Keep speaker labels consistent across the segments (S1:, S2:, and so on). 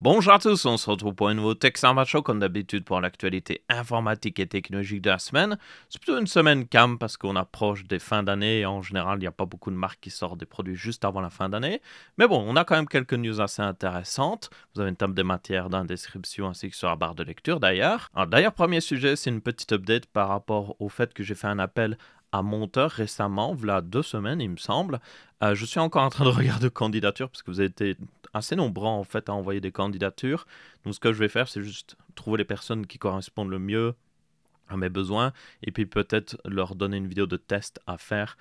S1: Bonjour à tous, on se retrouve pour un nouveau Tech Samba Show comme d'habitude pour l'actualité informatique et technologique de la semaine. C'est plutôt une semaine calme parce qu'on approche des fins d'année et en général il n'y a pas beaucoup de marques qui sortent des produits juste avant la fin d'année. Mais bon, on a quand même quelques news assez intéressantes. Vous avez une table des matières dans la description ainsi que sur la barre de lecture d'ailleurs. Alors d'ailleurs, premier sujet, c'est une petite update par rapport au fait que j'ai fait un appel à monteur récemment, voilà 2 semaines il me semble. Je suis encore en train de regarder les candidatures parce que vous avez été assez nombreux en fait à envoyer des candidatures. Donc ce que je vais faire, c'est juste trouver les personnes qui correspondent le mieux à mes besoins et puis peut-être leur donner une vidéo de test à faire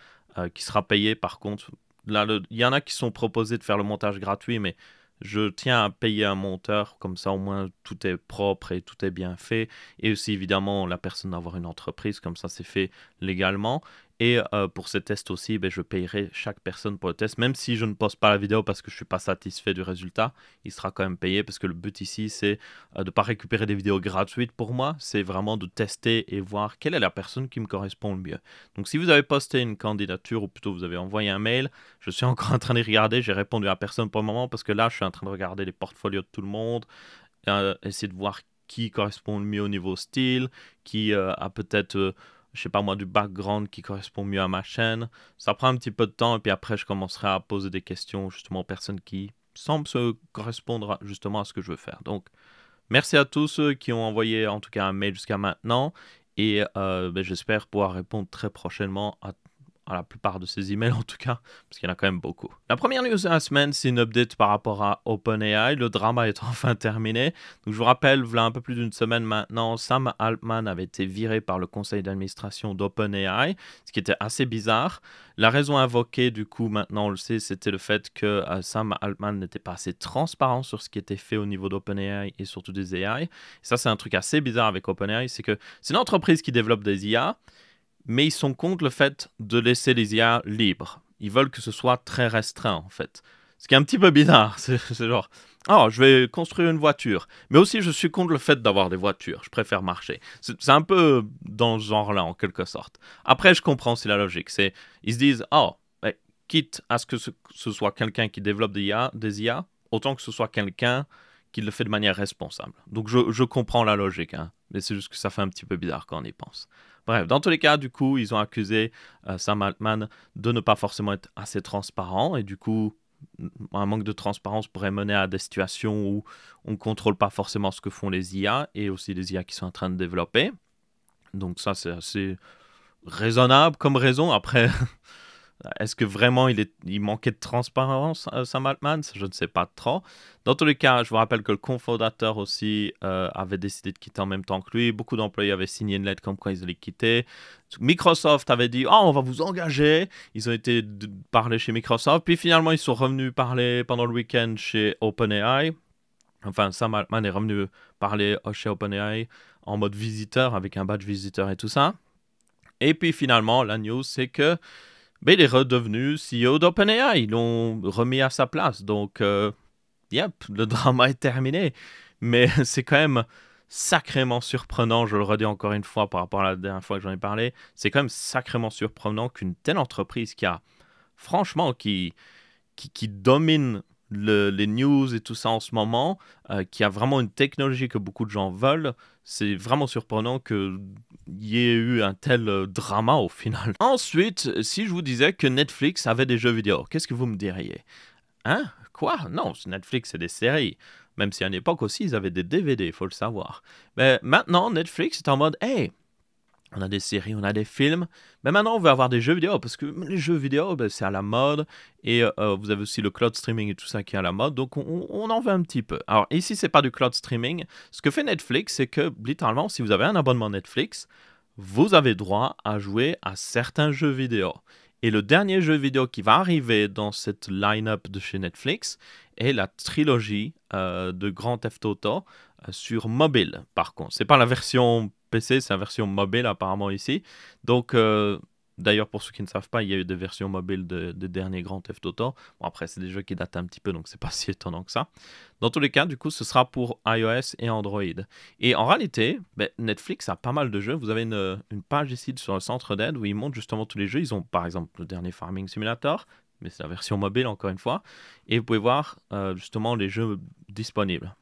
S1: qui sera payée. Par contre, là, il y en a qui sont proposés de faire le montage gratuit, mais je tiens à payer un monteur, comme ça au moins tout est propre et tout est bien fait. Et aussi évidemment la personne d'avoir une entreprise, comme ça c'est fait légalement. Et pour ces tests aussi, ben, je payerai chaque personne pour le test, même si je ne poste pas la vidéo parce que je ne suis pas satisfait du résultat, il sera quand même payé parce que le but ici c'est de ne pas récupérer des vidéos gratuites pour moi, c'est vraiment de tester et voir quelle est la personne qui me correspond le mieux. Donc si vous avez posté une candidature ou plutôt vous avez envoyé un mail, je suis encore en train de regarder, j'ai répondu à personne pour le moment parce que là je suis en train de regarder les portfolios de tout le monde, essayer de voir qui correspond le mieux au niveau style, qui a peut-être je sais pas moi, du background qui correspond mieux à ma chaîne. Ça prend un petit peu de temps et puis après je commencerai à poser des questions justement aux personnes qui semblent se correspondre justement à ce que je veux faire. Donc merci à tous ceux qui ont envoyé en tout cas un mail jusqu'à maintenant et ben, j'espère pouvoir répondre très prochainement à la plupart de ces emails en tout cas, parce qu'il y en a quand même beaucoup. La première news de la semaine, c'est une update par rapport à OpenAI. Le drama est enfin terminé. Donc je vous rappelle, voilà un peu plus d'une semaine maintenant, Sam Altman avait été viré par le conseil d'administration d'OpenAI, ce qui était assez bizarre. La raison invoquée, du coup, maintenant on le sait, c'était le fait que Sam Altman n'était pas assez transparent sur ce qui était fait au niveau d'OpenAI et surtout des AI. Et ça, c'est un truc assez bizarre avec OpenAI, c'est que c'est une entreprise qui développe des IA, mais ils sont contre le fait de laisser les IA libres. Ils veulent que ce soit très restreint, en fait. Ce qui est un petit peu bizarre. C'est genre, oh, je vais construire une voiture. Mais aussi, je suis contre le fait d'avoir des voitures. Je préfère marcher. C'est un peu dans ce genre-là, en quelque sorte. Après, je comprends, c'est la logique. Ils se disent, oh, quitte à ce que ce soit quelqu'un qui développe des IA, autant que ce soit quelqu'un qui le fait de manière responsable. Donc, je comprends la logique, hein, mais c'est juste que ça fait un petit peu bizarre quand on y pense. Bref, dans tous les cas, du coup, ils ont accusé Sam Altman de ne pas forcément être assez transparent et du coup, un manque de transparence pourrait mener à des situations où on ne contrôle pas forcément ce que font les IA et aussi les IA qui sont en train de développer. Donc ça, c'est assez raisonnable comme raison. Après, est-ce que vraiment il manquait de transparence, Sam Altman? Je ne sais pas trop. Dans tous les cas, je vous rappelle que le cofondateur aussi avait décidé de quitter en même temps que lui. Beaucoup d'employés avaient signé une lettre comme quoi ils allaient quitter. Microsoft avait dit « Oh, on va vous engager ». Ils ont été parler chez Microsoft. Puis finalement, ils sont revenus parler pendant le week-end chez OpenAI. Enfin, Sam Altman est revenu parler chez OpenAI en mode visiteur, avec un badge visiteur et tout ça. Et puis finalement, la news, c'est que il est redevenu CEO d'OpenAI. Ils l'ont remis à sa place. Donc, yep, le drama est terminé. Mais c'est quand même sacrément surprenant, je le redis encore une fois par rapport à la dernière fois que j'en ai parlé, c'est quand même sacrément surprenant qu'une telle entreprise franchement, qui domine les news et tout ça en ce moment, qui a vraiment une technologie que beaucoup de gens veulent, c'est vraiment surprenant qu'il y ait eu un tel drama au final. Ensuite, si je vous disais que Netflix avait des jeux vidéo, qu'est-ce que vous me diriez? Hein? Quoi? Non, Netflix, c'est des séries. Même si à une époque aussi, ils avaient des DVD, il faut le savoir. Mais maintenant, Netflix est en mode, hey, on a des séries, on a des films. Mais maintenant, on veut avoir des jeux vidéo parce que les jeux vidéo, c'est à la mode. Et vous avez aussi le cloud streaming et tout ça qui est à la mode. Donc, on en veut un petit peu. Alors, ici, c'est pas du cloud streaming. Ce que fait Netflix, c'est que littéralement, si vous avez un abonnement Netflix, vous avez droit à jouer à certains jeux vidéo. Et le dernier jeu vidéo qui va arriver dans cette line-up de chez Netflix est la trilogie de Grand Theft Auto sur mobile, par contre. C'est pas la version PC, c'est la version mobile apparemment ici. Donc, d'ailleurs, pour ceux qui ne savent pas, il y a eu des versions mobiles de derniers Grand Theft Auto. Bon, après, c'est des jeux qui datent un petit peu, donc c'est pas si étonnant que ça. Dans tous les cas, du coup, ce sera pour iOS et Android. Et en réalité, Netflix a pas mal de jeux. Vous avez une page ici sur le centre d'aide où ils montrent justement tous les jeux. Ils ont par exemple le dernier Farming Simulator, mais c'est la version mobile encore une fois. Et vous pouvez voir justement les jeux disponibles.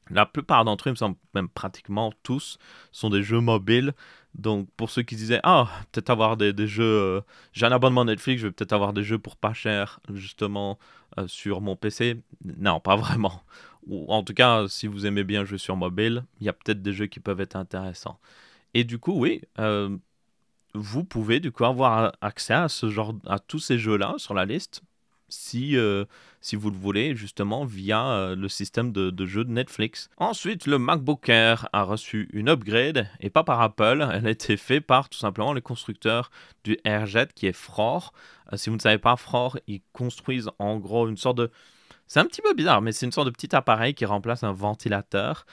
S1: La plupart d'entre eux, il me semble même pratiquement tous, sont des jeux mobiles. Donc pour ceux qui disaient, ah, peut-être avoir des jeux, j'ai un abonnement Netflix, je vais peut-être avoir des jeux pour pas cher, justement, sur mon PC. Non, pas vraiment. Ou en tout cas, si vous aimez bien jouer sur mobile, il y a peut-être des jeux qui peuvent être intéressants. Et du coup, oui, vous pouvez du coup avoir accès à ce genre, à tous ces jeux-là sur la liste, si, si vous le voulez, justement via le système de jeux de Netflix. Ensuite, le MacBook Air a reçu une upgrade, et pas par Apple, elle a été faite par tout simplement les constructeurs du AirJet qui est Frore. Si vous ne savez pas, Frore, ils construisent en gros une sorte de... C'est un petit peu bizarre, mais c'est une sorte de petit appareil qui remplace un ventilateur,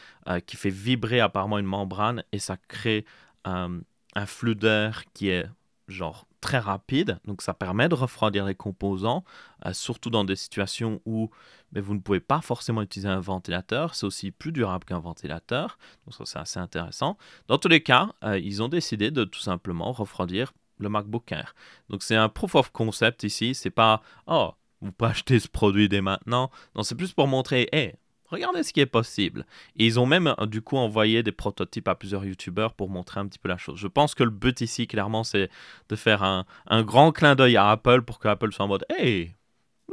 S1: qui fait vibrer apparemment une membrane, et ça crée un flux d'air qui est genre très rapide, donc ça permet de refroidir les composants, surtout dans des situations où vous ne pouvez pas forcément utiliser un ventilateur, c'est aussi plus durable qu'un ventilateur, donc ça c'est assez intéressant. Dans tous les cas, ils ont décidé de tout simplement refroidir le MacBook Air. Donc c'est un proof of concept ici, c'est pas oh vous pouvez acheter ce produit dès maintenant, non c'est plus pour montrer hey, regardez ce qui est possible. Et ils ont même du coup envoyé des prototypes à plusieurs youtubeurs pour montrer un petit peu la chose. Je pense que le but ici, clairement, c'est de faire un grand clin d'œil à Apple pour que Apple soit en mode hey,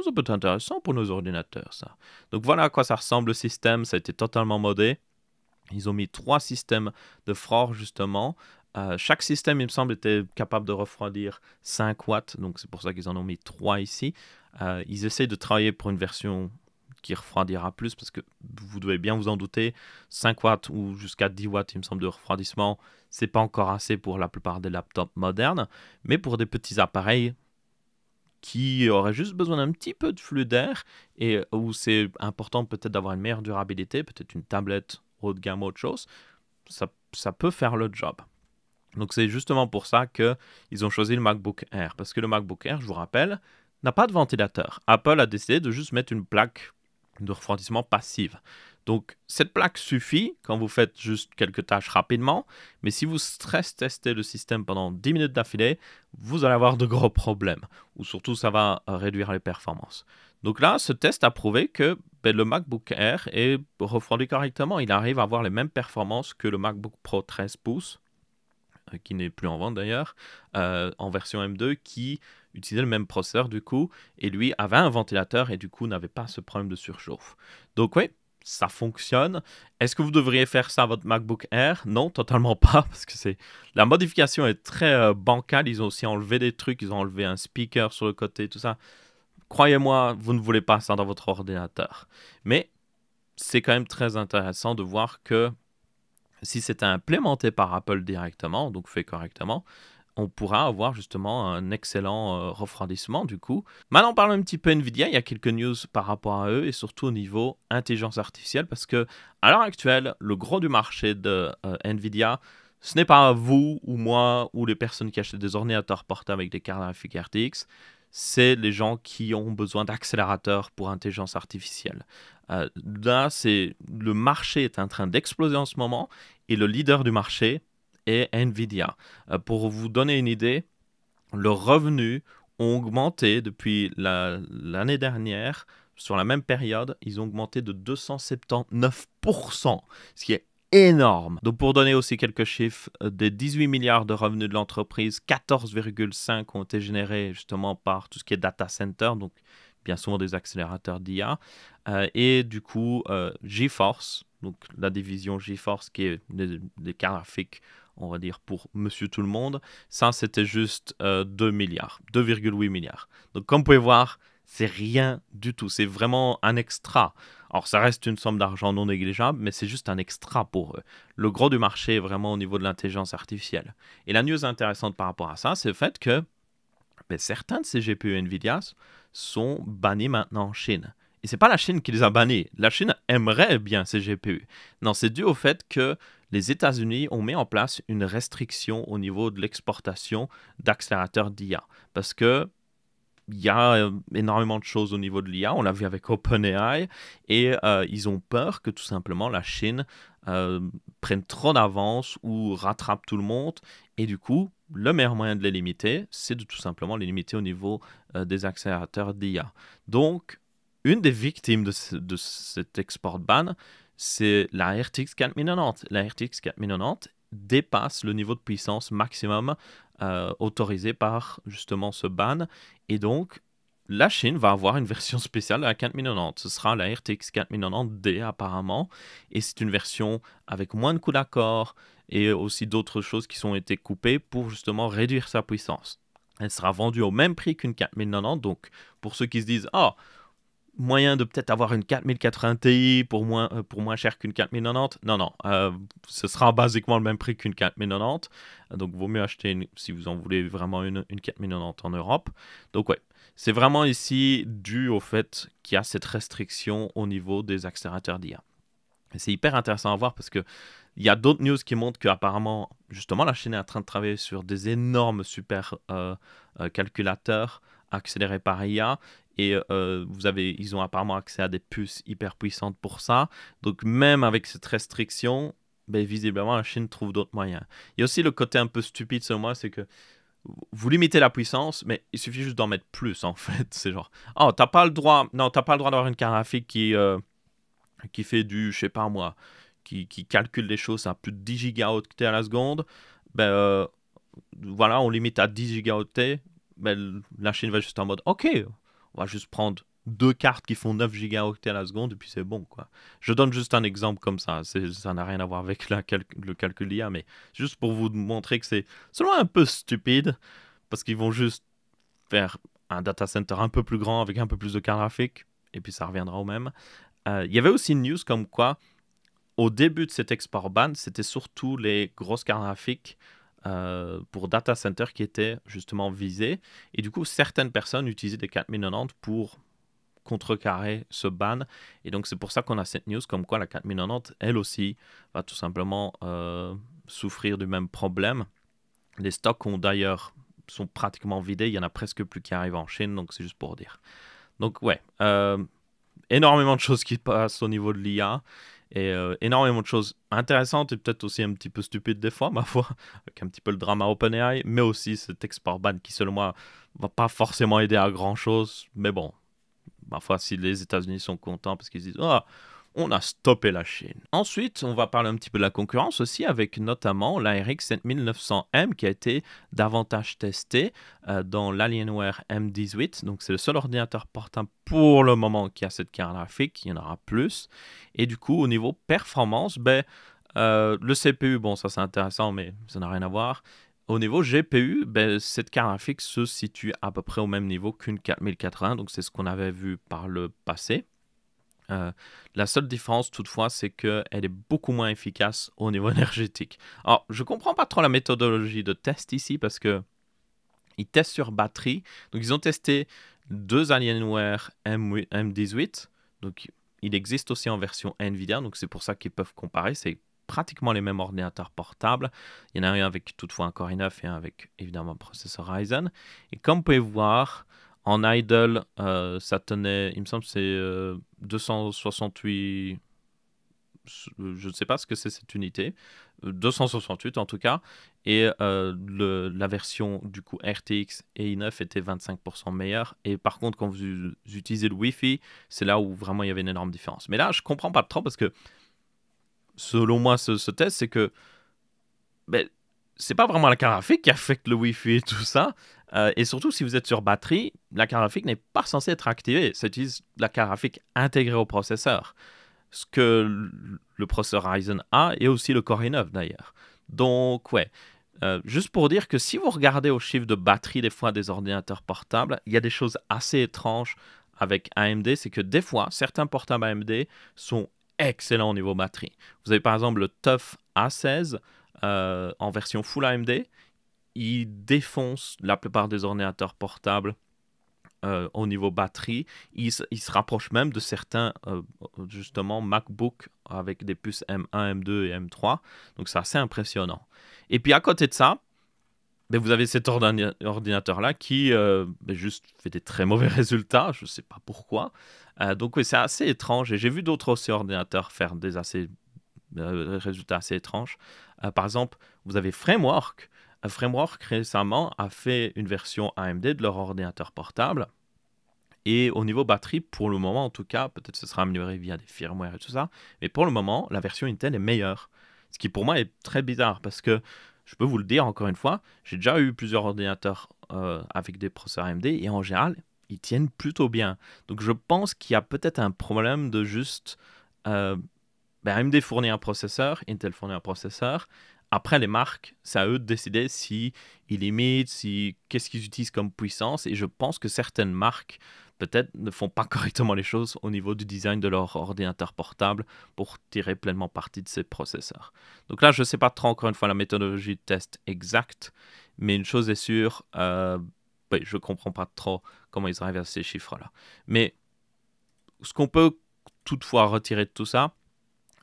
S1: ça peut être intéressant pour nos ordinateurs, ça. Donc voilà à quoi ça ressemble le système. Ça a été totalement modé. Ils ont mis 3 systèmes de Frore, justement. Chaque système, il me semble, était capable de refroidir 5 watts. Donc c'est pour ça qu'ils en ont mis 3 ici. Ils essayent de travailler pour une version qui refroidira plus parce que vous devez bien vous en douter, 5 watts ou jusqu'à 10 watts, il me semble, de refroidissement, c'est pas encore assez pour la plupart des laptops modernes, mais pour des petits appareils qui auraient juste besoin d'un petit peu de flux d'air et où c'est important peut-être d'avoir une meilleure durabilité, peut-être une tablette haut de gamme, autre chose, ça peut faire le job. Donc c'est justement pour ça qu'ils ont choisi le MacBook Air, parce que le MacBook Air, je vous rappelle, n'a pas de ventilateur. Apple a décidé de juste mettre une plaque de refroidissement passive. Donc cette plaque suffit quand vous faites juste quelques tâches rapidement, mais si vous stress testez le système pendant 10 minutes d'affilée, vous allez avoir de gros problèmes, ou surtout ça va réduire les performances. Donc là, ce test a prouvé que le MacBook Air est refroidi correctement. Il arrive à avoir les mêmes performances que le MacBook Pro 13 pouces, qui n'est plus en vente d'ailleurs, en version M2, qui utilisait le même processeur du coup, et lui avait un ventilateur et du coup n'avait pas ce problème de surchauffe. Donc oui, ça fonctionne. Est-ce que vous devriez faire ça à votre MacBook Air? Non, totalement pas, parce que la modification est très bancale. Ils ont aussi enlevé des trucs, ils ont enlevé un speaker sur le côté, tout ça. Croyez-moi, vous ne voulez pas ça dans votre ordinateur. Mais c'est quand même très intéressant de voir que si c'était implémenté par Apple directement, donc fait correctement, on pourra avoir justement un excellent refroidissement du coup. Maintenant, parlons un petit peu Nvidia. Il y a quelques news par rapport à eux et surtout au niveau intelligence artificielle parce que à l'heure actuelle, le gros du marché de Nvidia, ce n'est pas vous ou moi ou les personnes qui achètent des ordinateurs portables avec des cartes graphiques RTX, c'est les gens qui ont besoin d'accélérateurs pour intelligence artificielle. Là, le marché est en train d'exploser en ce moment et le leader du marché est Nvidia. Pour vous donner une idée, leurs revenus ont augmenté depuis l'année dernière. Sur la même période, ils ont augmenté de 279%, ce qui est énorme. Donc pour donner aussi quelques chiffres, des 18 milliards de revenus de l'entreprise, 14,5 ont été générés justement par tout ce qui est data center, donc bien souvent des accélérateurs d'IA. Et du coup, GeForce, donc la division GeForce qui est des cartes graphiques, on va dire, pour Monsieur Tout-le-Monde, ça c'était juste 2 milliards, 2,8 milliards. Donc comme vous pouvez voir, c'est rien du tout, c'est vraiment un extra. Alors ça reste une somme d'argent non négligeable, mais c'est juste un extra pour eux. Le gros du marché est vraiment au niveau de l'intelligence artificielle. Et la news intéressante par rapport à ça, c'est le fait que certains de ces GPU Nvidia sont bannis maintenant en Chine. Et c'est pas la Chine qui les a bannis. La Chine aimerait bien ces GPU. Non, c'est dû au fait que les États-Unis ont mis en place une restriction au niveau de l'exportation d'accélérateurs d'IA. Parce que il y a énormément de choses au niveau de l'IA. On l'a vu avec OpenAI. Et ils ont peur que tout simplement la Chine prenne trop d'avance ou rattrape tout le monde. Et du coup, le meilleur moyen de les limiter, c'est de tout simplement les limiter au niveau des accélérateurs d'IA. Donc, une des victimes de cet export ban, c'est la RTX 4090. La RTX 4090 dépasse le niveau de puissance maximum autorisé par justement ce ban. Et donc, la Chine va avoir une version spéciale de la 4090. Ce sera la RTX 4090D apparemment. Et c'est une version avec moins de coups d'accord et aussi d'autres choses qui ont été coupées pour justement réduire sa puissance. Elle sera vendue au même prix qu'une 4090. Donc, pour ceux qui se disent, ah, moyen de peut-être avoir une 4080 Ti pour moins cher qu'une 4090. Non, ce sera basiquement le même prix qu'une 4090. Donc, vaut mieux acheter, si vous en voulez vraiment une 4090 en Europe. Donc, ouais, c'est vraiment ici dû au fait qu'il y a cette restriction au niveau des accélérateurs d'IA. Et c'est hyper intéressant à voir parce que il y a d'autres news qui montrent qu'apparemment, justement, la Chine est en train de travailler sur des énormes super calculateurs accélérés par IA. Et ils ont apparemment accès à des puces hyper puissantes pour ça. Donc même avec cette restriction, ben, visiblement, la Chine trouve d'autres moyens. Il y a aussi le côté un peu stupide, selon moi, c'est que vous limitez la puissance, mais il suffit juste d'en mettre plus, en fait. C'est genre, oh, t'as pas le droit d'avoir une carte graphique qui fait du, je sais pas moi, qui calcule les choses à plus de 10 gigaoctets à la seconde. Ben, voilà, on limite à 10 gigaoctets. Ben, la Chine va juste en mode, ok, on va juste prendre deux cartes qui font 9 gigaoctets à la seconde et puis c'est bon, quoi. Je donne juste un exemple comme ça. Ça n'a rien à voir avec le calcul d'IA, mais juste pour vous montrer que c'est seulement un peu stupide parce qu'ils vont juste faire un data center un peu plus grand avec un peu plus de cartes graphiques et puis ça reviendra au même. Il y avait aussi une news comme quoi au début de cet export ban, c'était surtout les grosses cartes graphiques pour data center qui étaient justement visées. Et du coup, certaines personnes utilisaient des 4090 pour contrecarrer ce ban. Et donc, c'est pour ça qu'on a cette news comme quoi la 4090, elle aussi, va tout simplement souffrir du même problème. Les stocks sont pratiquement vidés. Il y en a presque plus qui arrivent en Chine. Donc, c'est juste pour dire. Donc, ouais. Énormément de choses qui passent au niveau de l'IA. Et énormément de choses intéressantes et peut-être aussi un petit peu stupides des fois, ma foi, avec un petit peu le drama OpenAI, mais aussi cet export ban qui, selon moi, va pas forcément aider à grand-chose. Mais bon, ma foi, si les États-Unis sont contents parce qu'ils disent « Ah, on a stoppé la Chine ». Ensuite, on va parler un petit peu de la concurrence aussi, avec notamment la RX 7900M qui a été davantage testée dans l'Alienware M18. Donc, c'est le seul ordinateur portable pour le moment qui a cette carte graphique. Il y en aura plus. Et du coup, au niveau performance, le CPU, bon, ça c'est intéressant, mais ça n'a rien à voir. Au niveau GPU, cette carte graphique se situe à peu près au même niveau qu'une 4080, donc c'est ce qu'on avait vu par le passé. La seule différence toutefois, c'est qu'elle est beaucoup moins efficace au niveau énergétique. Alors, je comprends pas trop la méthodologie de test ici parce que ils testent sur batterie. Donc, ils ont testé deux Alienware M18. Donc, il existe aussi en version NVIDIA. Donc, c'est pour ça qu'ils peuvent comparer. C'est pratiquement les mêmes ordinateurs portables. Il y en a un avec toutefois un Core i9 et un avec évidemment un processeur Ryzen. Et comme vous pouvez voir, en idle, ça tenait, il me semble que c'est 268, je ne sais pas ce que c'est cette unité, 268 en tout cas, et la version du coup RTX et i9 était 25% meilleure, et par contre quand vous utilisez le Wi-Fi, c'est là où vraiment il y avait une énorme différence. Mais là je comprends pas trop parce que selon moi ce test c'est que c'est pas vraiment la carte graphique qui affecte le Wi-Fi et tout ça. Et surtout, si vous êtes sur batterie, la carte graphique n'est pas censée être activée. Ça utilise la carte graphique intégrée au processeur. Ce que le processeur Ryzen a et aussi le Core i9 d'ailleurs. Donc, ouais. Juste pour dire que si vous regardez au chiffre de batterie des fois des ordinateurs portables, il y a des choses assez étranges avec AMD. C'est que des fois, certains portables AMD sont excellents au niveau batterie. Vous avez par exemple le TUF A16 en version full AMD. Il défonce la plupart des ordinateurs portables au niveau batterie. Il se rapproche même de certains, justement, MacBook avec des puces M1, M2 et M3. Donc, c'est assez impressionnant. Et puis, à côté de ça, vous avez cet ordinateur-là qui juste fait des très mauvais résultats. Je ne sais pas pourquoi. Donc, oui, c'est assez étrange. Et j'ai vu d'autres aussi ordinateurs faire des résultats assez étranges. Par exemple, vous avez Framework. Framework récemment a fait une version AMD de leur ordinateur portable Et au niveau batterie, pour le moment en tout cas, peut-être que ce sera amélioré via des firmware et tout ça, mais pour le moment, la version Intel est meilleure. Ce qui pour moi est très bizarre parce que, je peux vous le dire encore une fois, j'ai déjà eu plusieurs ordinateurs avec des processeurs AMD et en général, ils tiennent plutôt bien. Donc je pense qu'il y a peut-être un problème de juste... euh, AMD fournit un processeur, Intel fournit un processeur. Après, les marques, c'est à eux de décider si ils limitent, qu'est-ce qu'ils utilisent comme puissance. Et je pense que certaines marques, peut-être, ne font pas correctement les choses au niveau du design de leur ordinateur portable pour tirer pleinement parti de ces processeurs. Donc là, je ne sais pas trop, encore une fois, la méthodologie de test exacte. Mais une chose est sûre, oui, je ne comprends pas trop comment ils arrivent à ces chiffres-là. Mais ce qu'on peut toutefois retirer de tout ça,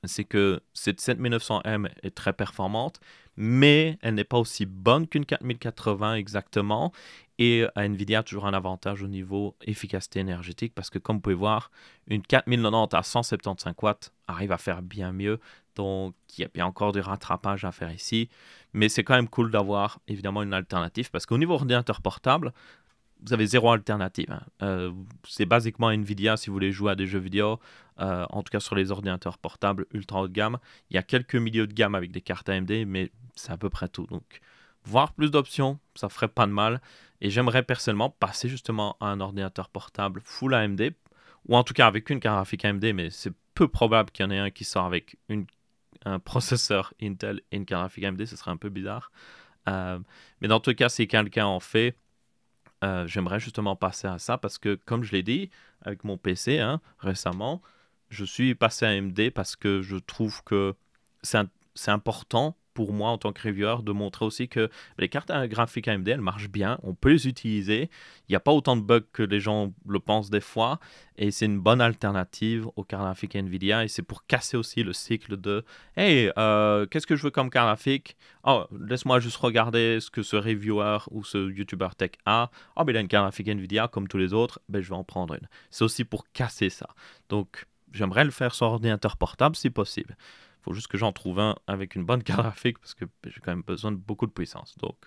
S1: c'est que cette 7900M est très performante, mais elle n'est pas aussi bonne qu'une 4080 exactement. Et Nvidia a toujours un avantage au niveau efficacité énergétique parce que, comme vous pouvez voir, une 4090 à 175 watts arrive à faire bien mieux. Donc, il y a bien encore du rattrapage à faire ici. Mais c'est quand même cool d'avoir évidemment une alternative parce qu'au niveau ordinateur portable, vous avez zéro alternative. C'est basiquement Nvidia si vous voulez jouer à des jeux vidéo, en tout cas sur les ordinateurs portables ultra haut de gamme. Il y a quelques milieux de gamme avec des cartes AMD, mais c'est à peu près tout. Donc, voir plus d'options, ça ferait pas de mal. Et j'aimerais personnellement passer justement à un ordinateur portable full AMD, ou en tout cas avec une carte graphique AMD, mais c'est peu probable qu'il y en ait un qui sort avec un processeur Intel et une carte graphique AMD, ce serait un peu bizarre. Mais dans tout cas, si quelqu'un en fait, j'aimerais justement passer à ça parce que, comme je l'ai dit, avec mon PC récemment, je suis passé à AMD parce que je trouve que c'est important pour moi en tant que reviewer de montrer aussi que les cartes graphiques AMD, elles marchent bien, on peut les utiliser, il n'y a pas autant de bugs que les gens le pensent des fois, et c'est une bonne alternative aux cartes graphiques Nvidia, et c'est pour casser aussi le cycle de « Hey, qu'est-ce que je veux comme carte graphique? Oh, laisse-moi juste regarder ce que ce reviewer ou ce YouTuber tech a. Oh, mais il a une carte graphique Nvidia comme tous les autres, ben, je vais en prendre une. » C'est aussi pour casser ça. Donc, j'aimerais le faire sur ordinateur portable si possible. Il faut juste que j'en trouve un avec une bonne carte graphique parce que j'ai quand même besoin de beaucoup de puissance. Donc,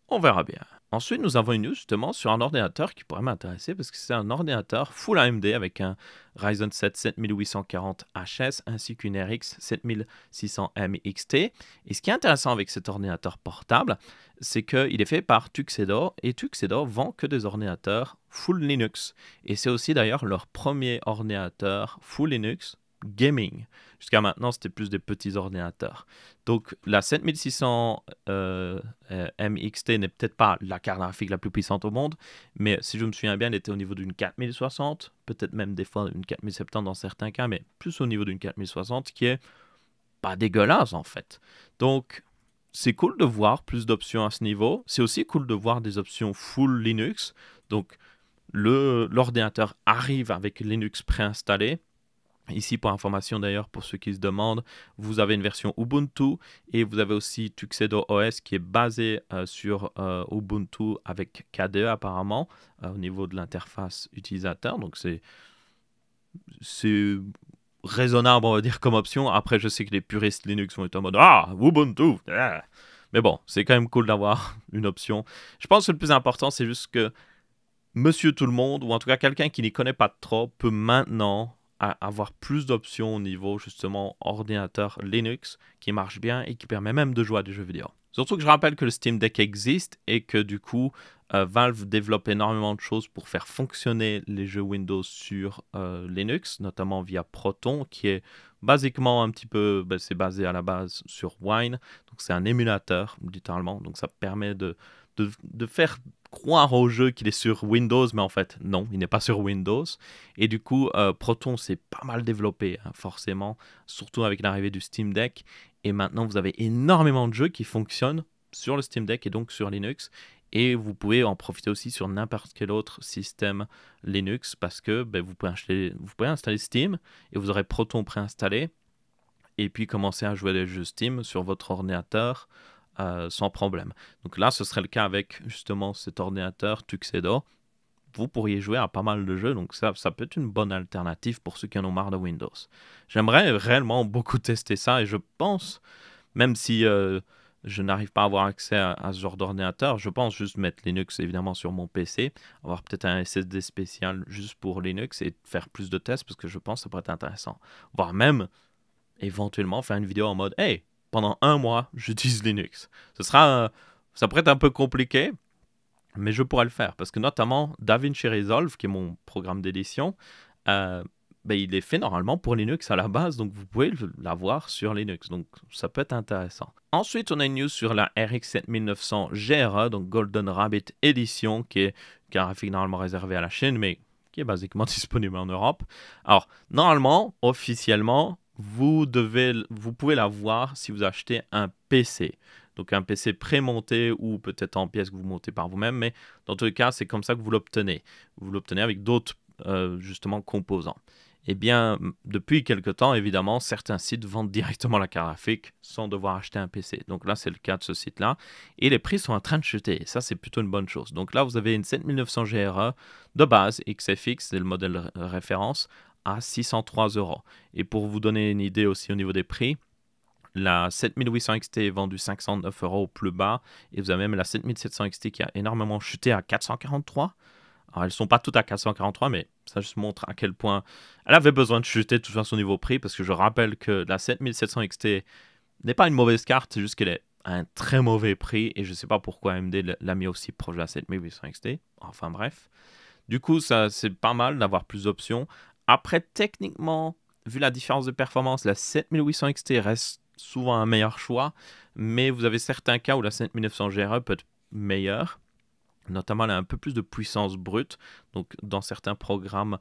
S1: on verra bien. Ensuite, nous avons une news justement sur un ordinateur qui pourrait m'intéresser parce que c'est un ordinateur full AMD avec un Ryzen 7 7840HS ainsi qu'une RX 7600M XT. Et ce qui est intéressant avec cet ordinateur portable, c'est qu'il est fait par Tuxedo et Tuxedo vend que des ordinateurs full Linux. Et c'est aussi d'ailleurs leur premier ordinateur full Linux gaming. Jusqu'à maintenant, c'était plus des petits ordinateurs. Donc, la 7600 MXT n'est peut-être pas la carte graphique la plus puissante au monde, mais si je me souviens bien, elle était au niveau d'une 4060, peut-être même des fois une 4070 dans certains cas, mais plus au niveau d'une 4060, qui est pas dégueulasse en fait. Donc, c'est cool de voir plus d'options à ce niveau. C'est aussi cool de voir des options full Linux. Donc, l'ordinateur arrive avec Linux préinstallé. Ici, pour information d'ailleurs, pour ceux qui se demandent, vous avez une version Ubuntu et vous avez aussi Tuxedo OS qui est basé sur Ubuntu avec KDE apparemment au niveau de l'interface utilisateur. Donc c'est raisonnable, on va dire, comme option. Après, je sais que les puristes Linux vont être en mode Ah, Ubuntu ah. Mais bon, c'est quand même cool d'avoir une option. Je pense que le plus important, c'est juste que Monsieur Tout le Monde, ou en tout cas quelqu'un qui n'y connaît pas trop, peut maintenant avoir plus d'options au niveau justement ordinateur Linux qui marche bien et qui permet même de jouer à des jeux vidéo. Surtout que je rappelle que le Steam Deck existe et que du coup Valve développe énormément de choses pour faire fonctionner les jeux Windows sur Linux, notamment via Proton qui est basiquement un petit peu, c'est basé à la base sur Wine, donc c'est un émulateur littéralement, donc ça permet de faire croire au jeu qu'il est sur Windows, mais en fait, non, il n'est pas sur Windows. Et du coup, Proton s'est pas mal développé, forcément, surtout avec l'arrivée du Steam Deck. Et maintenant, vous avez énormément de jeux qui fonctionnent sur le Steam Deck et donc sur Linux. Et vous pouvez en profiter aussi sur n'importe quel autre système Linux parce que vous pouvez installer Steam et vous aurez Proton préinstallé. Et puis commencer à jouer des jeux Steam sur votre ordinateur sans problème. Donc là, ce serait le cas avec justement cet ordinateur Tuxedo. Vous pourriez jouer à pas mal de jeux, donc ça peut être une bonne alternative pour ceux qui en ont marre de Windows. J'aimerais réellement beaucoup tester ça et je pense, même si je n'arrive pas à avoir accès à ce genre d'ordinateur, je pense juste mettre Linux évidemment sur mon PC, avoir peut-être un SSD spécial juste pour Linux et faire plus de tests parce que je pense que ça pourrait être intéressant. Voire même éventuellement faire une vidéo en mode hey, pendant un mois, j'utilise Linux. Ça pourrait être un peu compliqué, mais je pourrais le faire parce que notamment DaVinci Resolve, qui est mon programme d'édition, il est fait normalement pour Linux à la base, donc vous pouvez l'avoir sur Linux, donc ça peut être intéressant. Ensuite, on a une news sur la RX 7900 GRE, donc Golden Rabbit Edition, qui est un graphique normalement réservé à la Chine, mais qui est basiquement disponible en Europe. Alors, normalement, officiellement, vous pouvez l'avoir si vous achetez un PC. Donc un PC pré-monté ou peut-être en pièces que vous montez par vous-même, mais dans tous les cas, c'est comme ça que vous l'obtenez. Vous l'obtenez avec d'autres, justement, composants. Eh bien, depuis quelque temps, évidemment, certains sites vendent directement la carte graphique sans devoir acheter un PC. Donc là, c'est le cas de ce site-là. Et les prix sont en train de chuter. Et ça, c'est plutôt une bonne chose. Donc là, vous avez une 7900 GRE de base, XFX, c'est le modèle référence, à 603 €. Et pour vous donner une idée aussi au niveau des prix, la 7800 XT est vendue 509 € au plus bas. Et vous avez même la 7700 XT qui a énormément chuté à 443 €. Alors, elles ne sont pas toutes à 443, mais ça juste montre à quel point elle avait besoin de chuter de toute façon au niveau prix, parce que je rappelle que la 7700 XT n'est pas une mauvaise carte, c'est juste qu'elle est à un très mauvais prix, et je ne sais pas pourquoi AMD l'a mis aussi proche de la 7800 XT. Enfin bref. Du coup, ça c'est pas mal d'avoir plus d'options. Après, techniquement, vu la différence de performance, la 7800 XT reste souvent un meilleur choix, mais vous avez certains cas où la 7900 GRE peut être meilleure. Notamment, elle a un peu plus de puissance brute. Donc, dans certains programmes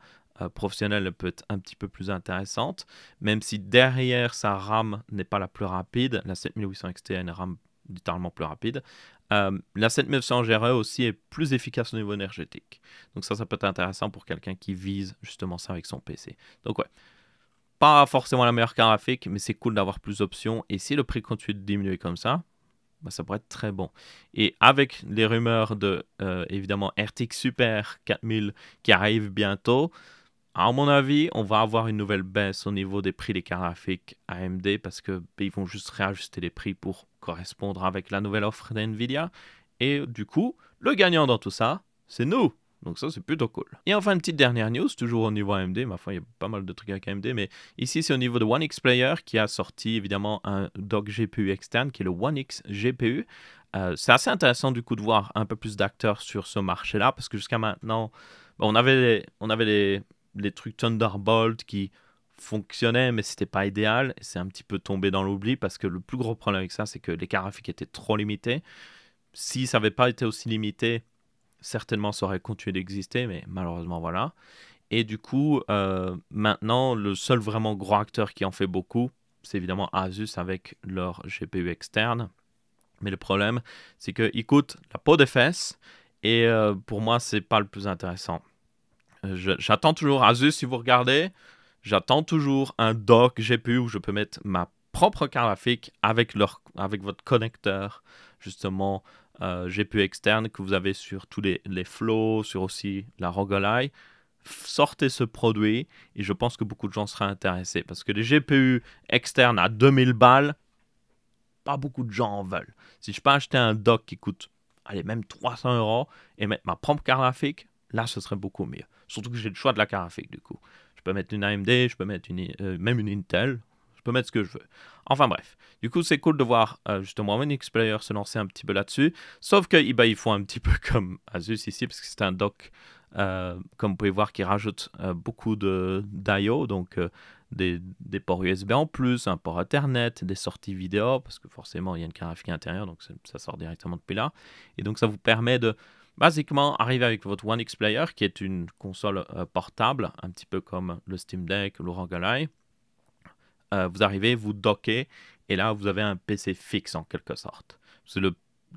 S1: professionnels, elle peut être un petit peu plus intéressante. Même si derrière, sa RAM n'est pas la plus rapide. La 7800 XT a une RAM littéralement plus rapide. La 7900 GRE aussi est plus efficace au niveau énergétique. Donc ça peut être intéressant pour quelqu'un qui vise justement ça avec son PC. Donc ouais, pas forcément la meilleure carte graphique, mais c'est cool d'avoir plus d'options. Et si le prix continue de diminuer comme ça, ça pourrait être très bon. Et avec les rumeurs de, évidemment, RTX Super 4000 qui arrivent bientôt, à mon avis, on va avoir une nouvelle baisse au niveau des prix des cartes graphiques AMD parce qu'ils vont juste réajuster les prix pour correspondre avec la nouvelle offre d'NVIDIA. Et du coup, le gagnant dans tout ça, c'est nous. Donc ça, c'est plutôt cool. Et enfin, une petite dernière news, toujours au niveau AMD. Ma foi, il y a pas mal de trucs avec AMD, mais ici, c'est au niveau de One X Player qui a sorti évidemment un dock GPU externe qui est le One X GPU. C'est assez intéressant du coup de voir un peu plus d'acteurs sur ce marché-là parce que jusqu'à maintenant, on avait les trucs Thunderbolt qui fonctionnaient, mais c'était pas idéal. C'est un petit peu tombé dans l'oubli parce que le plus gros problème avec ça, c'est que les cartes graphiques étaient trop limitées. Si ça n'avait pas été aussi limité, certainement ça aurait continué d'exister, mais malheureusement voilà. Et du coup, maintenant, le seul vraiment gros acteur qui en fait beaucoup, c'est évidemment Asus avec leur GPU externe. Mais le problème, c'est qu'il coûte la peau des fesses, et pour moi, c'est pas le plus intéressant. J'attends toujours Asus, si vous regardez, j'attends toujours un dock GPU où je peux mettre ma propre carte graphique avec votre connecteur, justement, GPU externe que vous avez sur tous les flows, sur aussi la ROG Ally. Sortez ce produit et je pense que beaucoup de gens seraient intéressés parce que les GPU externes à 2000 balles, pas beaucoup de gens en veulent. Si je peux acheter un dock qui coûte, allez, même 300 € et mettre ma propre carte graphique, là ce serait beaucoup mieux. Surtout que j'ai le choix de la carte graphique du coup. Je peux mettre une AMD, je peux mettre même une Intel. Je peux mettre ce que je veux. Enfin bref, du coup c'est cool de voir justement One X Player se lancer un petit peu là-dessus. Sauf qu'ils font un petit peu comme Asus ici, parce que c'est un dock, comme vous pouvez voir, qui rajoute beaucoup d'IO, donc des ports USB en plus, un port Ethernet, des sorties vidéo, parce que forcément il y a une carte graphique intérieure, donc ça sort directement depuis là. Et donc ça vous permet de basiquement arriver avec votre One X Player, qui est une console portable, un petit peu comme le Steam Deck ou le ROG Ally. Vous arrivez, vous dockez, et là vous avez un PC fixe en quelque sorte. Parce que le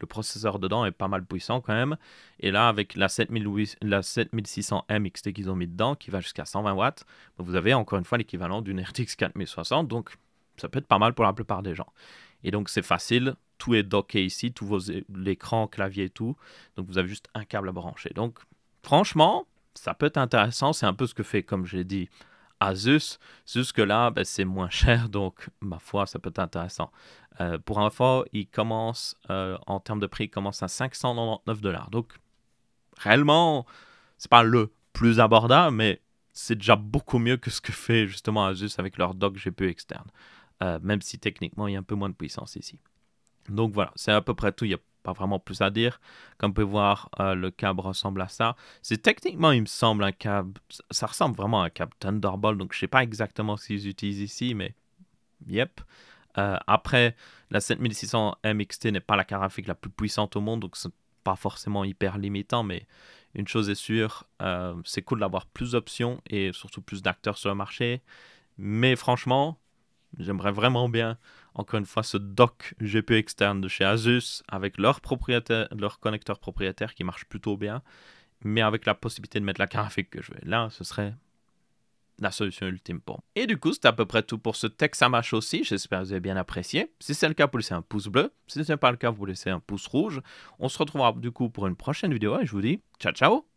S1: processeur dedans est pas mal puissant quand même. Et là, avec la 7600M XT qu'ils ont mis dedans, qui va jusqu'à 120 watts, vous avez encore une fois l'équivalent d'une RTX 4060. Donc ça peut être pas mal pour la plupart des gens. Et donc c'est facile, tout est docké ici, l'écran, clavier et tout. Donc vous avez juste un câble à brancher. Donc franchement, ça peut être intéressant. C'est un peu ce que fait, comme j'ai dit, Asus. C'est juste que là, ben, c'est moins cher, donc ma foi, ça peut être intéressant. Pour info, il commence, en termes de prix, il commence à 599 $. Donc, réellement, c'est pas le plus abordable, mais c'est déjà beaucoup mieux que ce que fait justement Asus avec leur dock GPU externe. Même si techniquement, il y a un peu moins de puissance ici. Donc voilà, c'est à peu près tout. Il n'y a pas vraiment plus à dire. Comme vous pouvez voir, le câble ressemble à ça. C'est techniquement, il me semble, un câble. Ça ressemble vraiment à un câble Thunderbolt. Donc je ne sais pas exactement ce qu'ils utilisent ici, mais yep. Après, la 7600 MXT n'est pas la carte graphique la plus puissante au monde, donc c'est pas forcément hyper limitant, mais une chose est sûre, c'est cool d'avoir plus d'options et surtout plus d'acteurs sur le marché. Mais franchement, j'aimerais vraiment bien, encore une fois, ce dock GPU externe de chez Asus avec leur connecteur propriétaire qui marche plutôt bien, mais avec la possibilité de mettre la carte graphique que je veux. Là, ce serait la solution ultime pour moi. Et du coup, c'est à peu près tout pour ce Tech Ça Marche aussi. J'espère que vous avez bien apprécié. Si c'est le cas, vous laissez un pouce bleu. Si ce n'est pas le cas, vous laissez un pouce rouge. On se retrouvera du coup pour une prochaine vidéo et je vous dis ciao ciao.